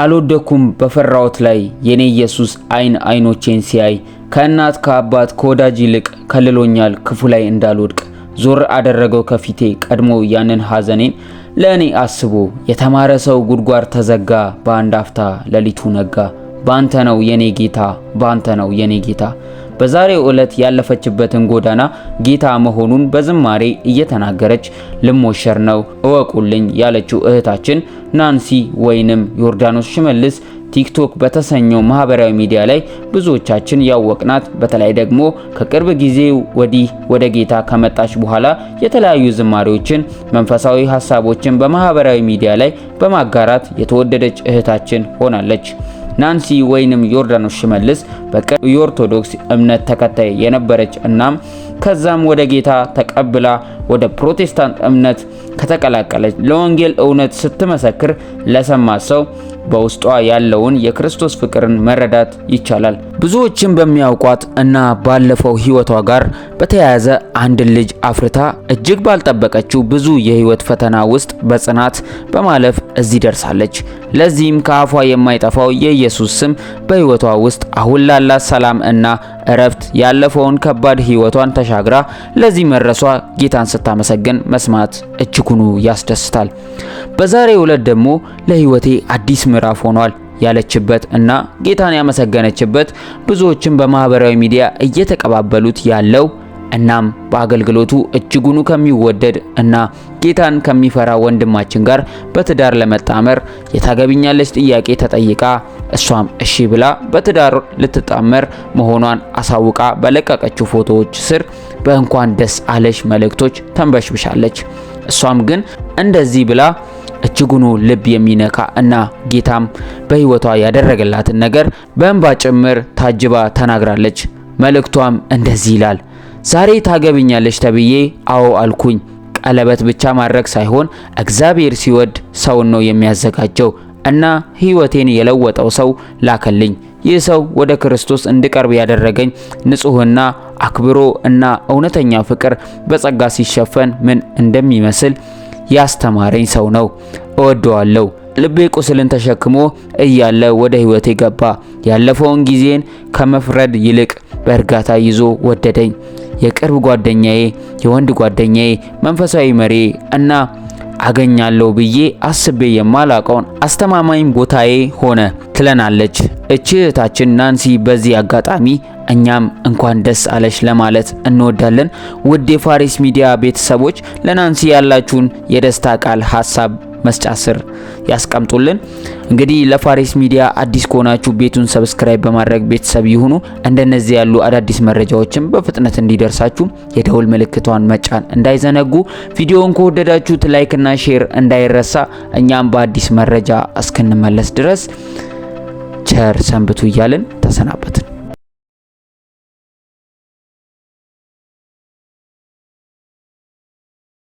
አልወደኩም በፈራሁት ላይ የኔ ኢየሱስ አይኖቼን ሲያይ ከእናት ከአባት ከወዳጅ ይልቅ ከልሎኛል ክፉ ላይ እንዳልወድቅ ዞር አደረገው ከፊቴ ቀድሞ ያንን ሐዘኔን ለኔ አስቦ የተማረ ሰው ጉድጓድ ተዘጋ በአንድ አፍታ ሌሊቱ ነጋ ባንተ ነው የኔ ጌታ ባንተ ነው የኔ ጌታ በዛሬው ዕለት ያለፈችበትን ጎዳና ጌታ መሆኑን በዝማሬ እየተናገረች ልሞሸር ነው እወቁልኝ ያለችው እህታችን ናንሲ ወይንም ዮርዳኖስ ሽመልስ ቲክቶክ በተሰኘው ማህበራዊ ሚዲያ ላይ ብዙዎቻችን ያወቅናት በተለይ ደግሞ ከቅርብ ጊዜ ወዲህ ወደ ጌታ ከመጣች በኋላ የተለያዩ ዝማሬዎችን መንፈሳዊ ሐሳቦችን በማህበራዊ ሚዲያ ላይ በማጋራት የተወደደች እህታችን ሆናለች። ናንሲ ወይንም ዮርዳኖስ ሽመልስ በቅርብ የኦርቶዶክስ እምነት ተከታይ የነበረች እናም ከዛም ወደ ጌታ ተቀብላ ወደ ፕሮቴስታንት እምነት ከተቀላቀለች ለወንጌል እውነት ስትመሰክር ለሰማ ሰው በውስጧ ያለውን የክርስቶስ ፍቅርን መረዳት ይቻላል። ብዙዎችን በሚያውቋት እና ባለፈው ህይወቷ ጋር በተያያዘ አንድ ልጅ አፍርታ እጅግ ባልጠበቀችው ብዙ የህይወት ፈተና ውስጥ በጽናት በማለፍ እዚህ ደርሳለች። ለዚህም ከአፏ የማይጠፋው የኢየሱስ ስም በህይወቷ ውስጥ አሁን ላላት ሰላም እና እረፍት ያለፈውን ከባድ ህይወቷን ተሻግራ ለዚህ መድረሷ ጌታን ስታመሰግን መስማት እጅጉኑ ያስደስታል። በዛሬው ዕለት ደግሞ ለህይወቴ አዲስ ምዕራፍ ሆኗል ያለችበት እና ጌታን ያመሰገነችበት ብዙዎችን በማህበራዊ ሚዲያ እየተቀባበሉት ያለው እናም በአገልግሎቱ እጅጉኑ ከሚወደድ እና ጌታን ከሚፈራ ወንድማችን ጋር በትዳር ለመጣመር የታገቢኛለች ጥያቄ ተጠይቃ እሷም እሺ ብላ በትዳር ልትጣመር መሆኗን አሳውቃ በለቀቀችው ፎቶዎች ስር በእንኳን ደስ አለሽ መልእክቶች ተንበሽብሻለች። እሷም ግን እንደዚህ ብላ እጅጉኑ ልብ የሚነካ እና ጌታም በህይወቷ ያደረገላትን ነገር በእንባ ጭምር ታጅባ ተናግራለች። መልእክቷም እንደዚህ ይላል። ዛሬ ታገቢኛለሽ ተብዬ አዎ አልኩኝ። ቀለበት ብቻ ማድረግ ሳይሆን እግዚአብሔር ሲወድ ሰውን ነው የሚያዘጋጀው እና ህይወቴን የለወጠው ሰው ላከልኝ። ይህ ሰው ወደ ክርስቶስ እንድቀርብ ያደረገኝ ንጹህና አክብሮ እና እውነተኛ ፍቅር በጸጋ ሲሸፈን ምን እንደሚመስል ያስተማረኝ ሰው ነው። እወደዋለሁ። ልቤ ቁስልን ተሸክሞ እያለ ወደ ህይወቴ ገባ። ያለፈውን ጊዜን ከመፍረድ ይልቅ በእርጋታ ይዞ ወደደኝ። የቅርብ ጓደኛዬ፣ የወንድ ጓደኛዬ፣ መንፈሳዊ መሪ እና አገኛለሁ ብዬ አስቤ የማላቀውን አስተማማኝ ቦታዬ ሆነ ትለናለች እህታችን ናንሲ። በዚህ አጋጣሚ እኛም እንኳን ደስ አለሽ ለማለት እንወዳለን። ውድ የፋሪስ ሚዲያ ቤተሰቦች ለናንሲ ያላችሁን የደስታ ቃል ሐሳብ መስጫ ስር ያስቀምጡልን። እንግዲህ ለፋሪስ ሚዲያ አዲስ ከሆናችሁ ቤቱን ሰብስክራይብ በማድረግ ቤተሰብ ይሁኑ። እንደነዚህ ያሉ አዳዲስ መረጃዎችን በፍጥነት እንዲደርሳችሁ የደውል ምልክቷን መጫን እንዳይዘነጉ። ቪዲዮውን ከወደዳችሁት ላይክ እና ሼር እንዳይረሳ። እኛም በአዲስ መረጃ እስክንመለስ ድረስ ቸር ሰንብቱ እያልን ተሰናበትን።